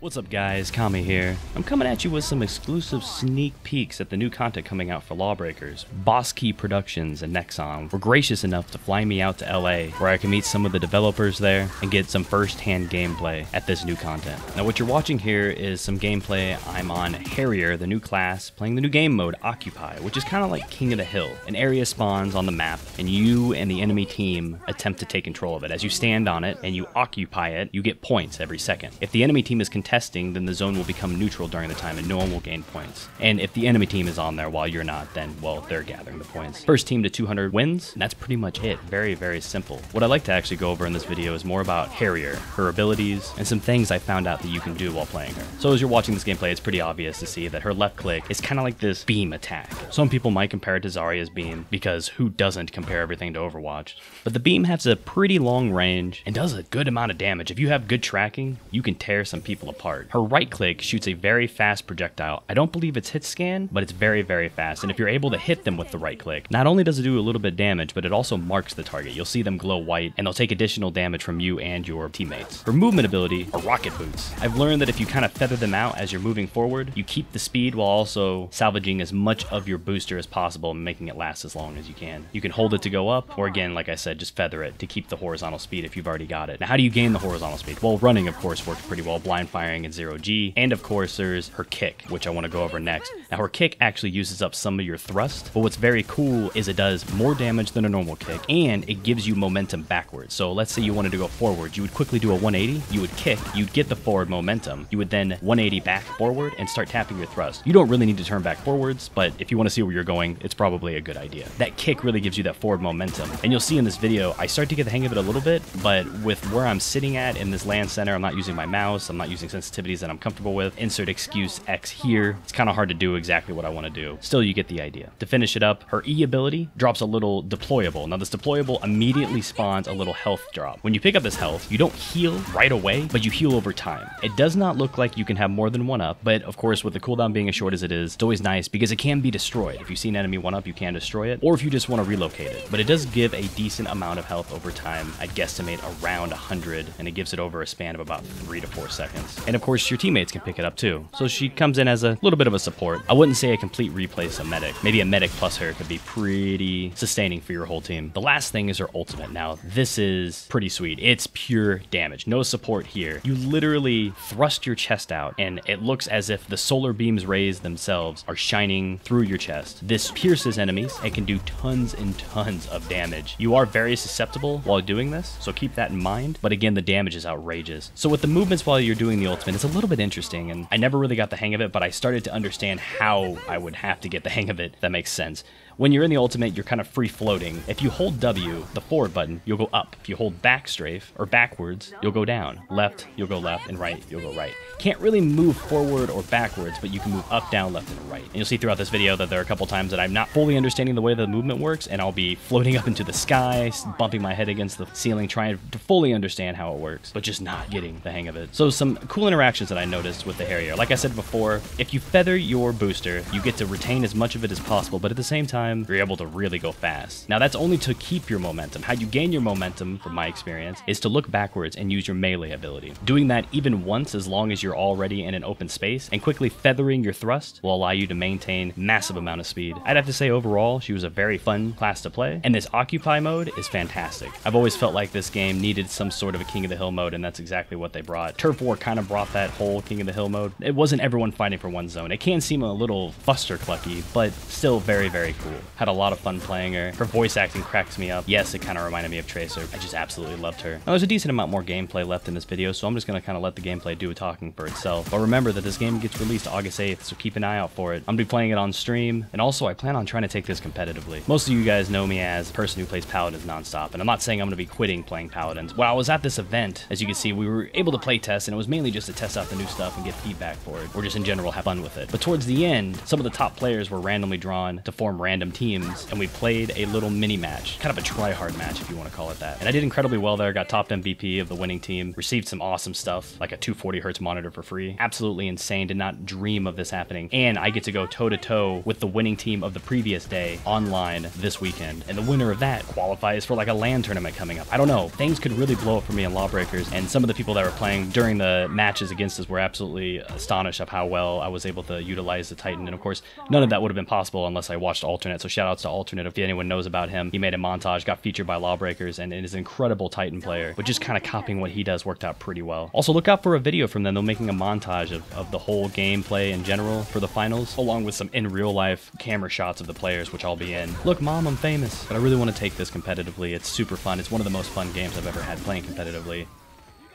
What's up guys, Kami here. I'm coming at you with some exclusive sneak peeks at the new content coming out for Lawbreakers. Boss Key Productions and Nexon were gracious enough to fly me out to LA, where I can meet some of the developers there and get some first-hand gameplay at this new content. Now what you're watching here is some gameplay. I'm on Harrier, the new class, playing the new game mode, Occupy, which is kind of like King of the Hill. An area spawns on the map, and you and the enemy team attempt to take control of it. As you stand on it and you occupy it, you get points every second. If the enemy team is contesting, then the zone will become neutral during the time and no one will gain points. And if the enemy team is on there while you're not, then, well, they're gathering the points. First team to 200 wins, and that's pretty much it. Very, very simple. What I'd like to actually go over in this video is more about Harrier, her abilities, and some things I found out that you can do while playing her. So as you're watching this gameplay, it's pretty obvious to see that her left click is kind of like this beam attack. Some people might compare it to Zarya's beam, because who doesn't compare everything to Overwatch? But the beam has a pretty long range and does a good amount of damage. If you have good tracking, you can tear some people apart. Her right click shoots a very fast projectile. I don't believe it's hit scan, but it's very, very fast. And if you're able to hit them with the right click, not only does it do a little bit of damage, but it also marks the target. You'll see them glow white, and they'll take additional damage from you and your teammates. Her movement ability are rocket boots. I've learned that if you kind of feather them out as you're moving forward, you keep the speed while also salvaging as much of your booster as possible and making it last as long as you can. You can hold it to go up, or again, like I said, just feather it to keep the horizontal speed if you've already got it. Now, how do you gain the horizontal speed? Well, running, of course, works pretty well, blind firing and 0G, and of course, there's her kick, which I want to go over next. Now, her kick actually uses up some of your thrust, but what's very cool is it does more damage than a normal kick, and it gives you momentum backwards. So let's say you wanted to go forward, you would quickly do a 180, you would kick, you'd get the forward momentum, you would then 180 back forward and start tapping your thrust. You don't really need to turn back forwards, but if you want to see where you're going, it's probably a good idea. That kick really gives you that forward momentum, and you'll see in this video, I start to get the hang of it a little bit, but with where I'm sitting at in this LAN center, I'm not using my mouse, I'm not using sensitivities that I'm comfortable with. Insert excuse X here. It's kind of hard to do exactly what I want to do. Still, you get the idea. To finish it up, her E ability drops a little deployable. Now, this deployable immediately spawns a little health drop. When you pick up this health, you don't heal right away, but you heal over time. It does not look like you can have more than one up, but of course, with the cooldown being as short as it is, it's always nice because it can be destroyed. If you see an enemy one up, you can destroy it, or if you just want to relocate it. But it does give a decent amount of health over time. I'd guesstimate around 100, and it gives it over a span of about 3 to 4 seconds. And of course, your teammates can pick it up too. So she comes in as a little bit of a support. I wouldn't say a complete replace of medic. Maybe a medic plus her could be pretty sustaining for your whole team. The last thing is her ultimate. Now, this is pretty sweet. It's pure damage. No support here. You literally thrust your chest out, and it looks as if the solar beams rays themselves are shining through your chest. This pierces enemies and can do tons and tons of damage. You are very susceptible while doing this, so keep that in mind. But again, the damage is outrageous. So with the movements while you're doing the ultimate, it's a little bit interesting, and I never really got the hang of it, but I started to understand how I would have to get the hang of it. That makes sense. When you're in the ultimate, you're kind of free floating. If you hold W, the forward button, you'll go up. If you hold back strafe or backwards, you'll go down. Left, you'll go left, and right, you'll go right. Can't really move forward or backwards, but you can move up, down, left, and right. And you'll see throughout this video that there are a couple times that I'm not fully understanding the way the movement works, and I'll be floating up into the sky, bumping my head against the ceiling, trying to fully understand how it works, but just not getting the hang of it. So some cool interactions that I noticed with the Harrier. Like I said before, if you feather your booster, you get to retain as much of it as possible, but at the same time, you're able to really go fast. Now, that's only to keep your momentum. How you gain your momentum, from my experience, is to look backwards and use your melee ability. Doing that even once, as long as you're already in an open space, and quickly feathering your thrust will allow you to maintain massive amount of speed. I'd have to say overall, she was a very fun class to play, and this Occupy mode is fantastic. I've always felt like this game needed some sort of a King of the Hill mode, and that's exactly what they brought. Turf War kind of brought that whole King of the Hill mode. It wasn't everyone fighting for one zone. It can seem a little fuster-clucky, but still very, very cool. Had a lot of fun playing her. Her voice acting cracks me up. Yes, it kind of reminded me of Tracer. I just absolutely loved her. Now, there's a decent amount more gameplay left in this video, so I'm just going to kind of let the gameplay do a talking for itself. But remember that this game gets released August 8th, so keep an eye out for it. I'm going to be playing it on stream, and also I plan on trying to take this competitively. Most of you guys know me as a person who plays Paladins nonstop, and I'm not saying I'm going to be quitting playing Paladins. When I was at this event, as you can see, we were able to play test, and it was mainly just to test out the new stuff and get feedback for it, or just in general have fun with it. But towards the end, some of the top players were randomly drawn to form random random teams, and we played a little mini match, kind of a try-hard match if you want to call it that. And I did incredibly well there, got top MVP of the winning team, received some awesome stuff, like a 240 hertz monitor for free. Absolutely insane, did not dream of this happening. And I get to go toe-to-toe with the winning team of the previous day online this weekend. And the winner of that qualifies for like a LAN tournament coming up. I don't know, things could really blow up for me in Lawbreakers, and some of the people that were playing during the matches against us were absolutely astonished of how well I was able to utilize the Titan. And of course, none of that would have been possible unless I watched Alternate. So shout outs to Alternate if anyone knows about him. He made a montage, got featured by Lawbreakers, and is an incredible Titan player. But just kind of copying what he does worked out pretty well. Also, look out for a video from them. They're making a montage of the whole gameplay in general for the finals, along with some in real life camera shots of the players, which I'll be in. Look, Mom, I'm famous. But I really want to take this competitively. It's super fun. It's one of the most fun games I've ever had playing competitively.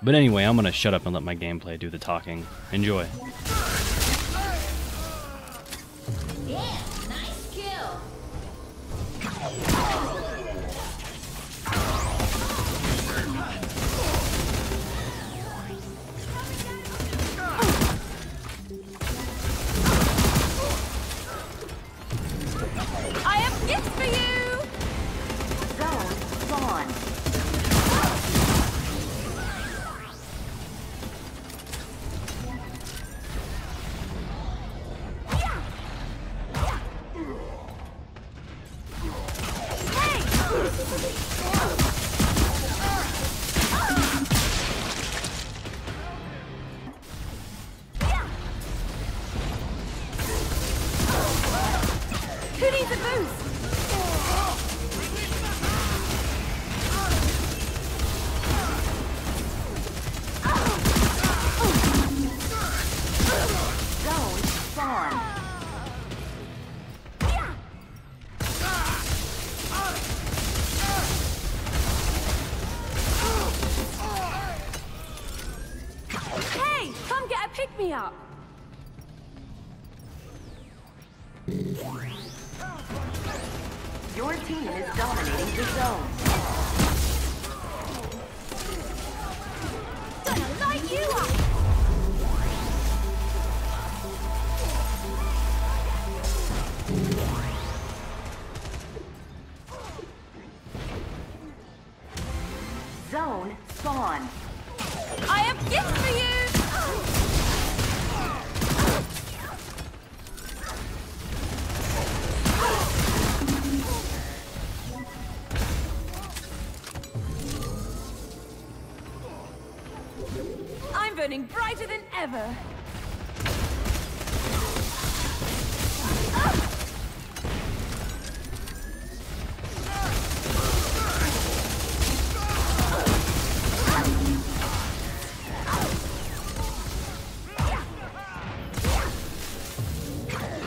But anyway, I'm gonna shut up and let my gameplay do the talking. Enjoy. Yeah, nice kill. I have gifts for you. Zone spawn. Who needs a boost? Zone spawn. Hey, come get a pick-me-up. Your team is dominating the zone. Gonna light you up! Zone spawn. I have gifts for you! I'm burning brighter than ever.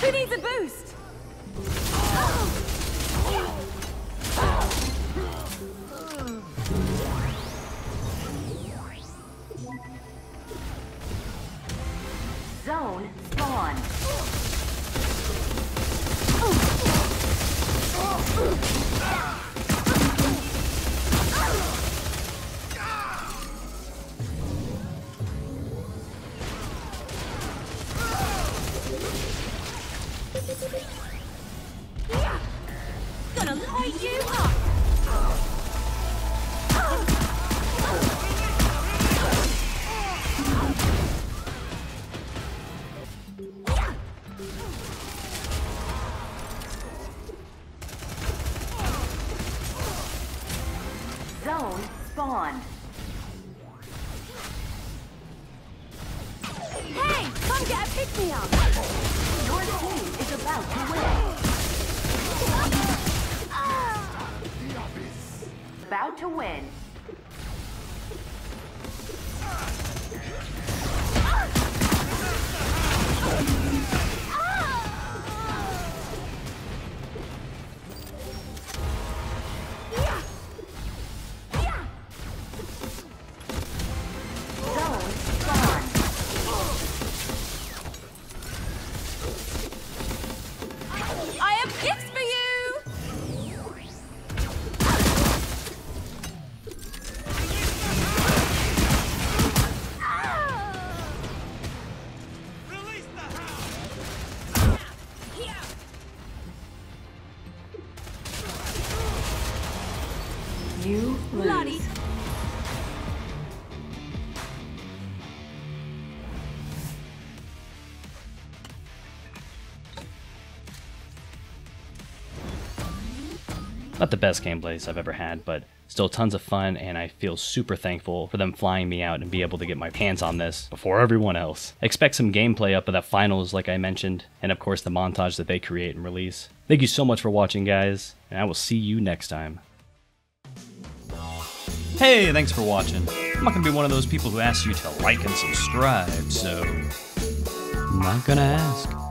Who needs a boost? Zone spawn. Gonna light you up. Zone spawn. Hey, come get a pick-me-up. Your team is about to win. About to win. Zone spawn. I have gifts for you. Not the best gameplays I've ever had, but still tons of fun, and I feel super thankful for them flying me out and be able to get my hands on this before everyone else. Expect some gameplay up at the finals like I mentioned, and of course the montage that they create and release. Thank you so much for watching, guys, and I will see you next time. Hey, thanks for watching. I'm not gonna be one of those people who asks you to like and subscribe, so I'm not gonna ask.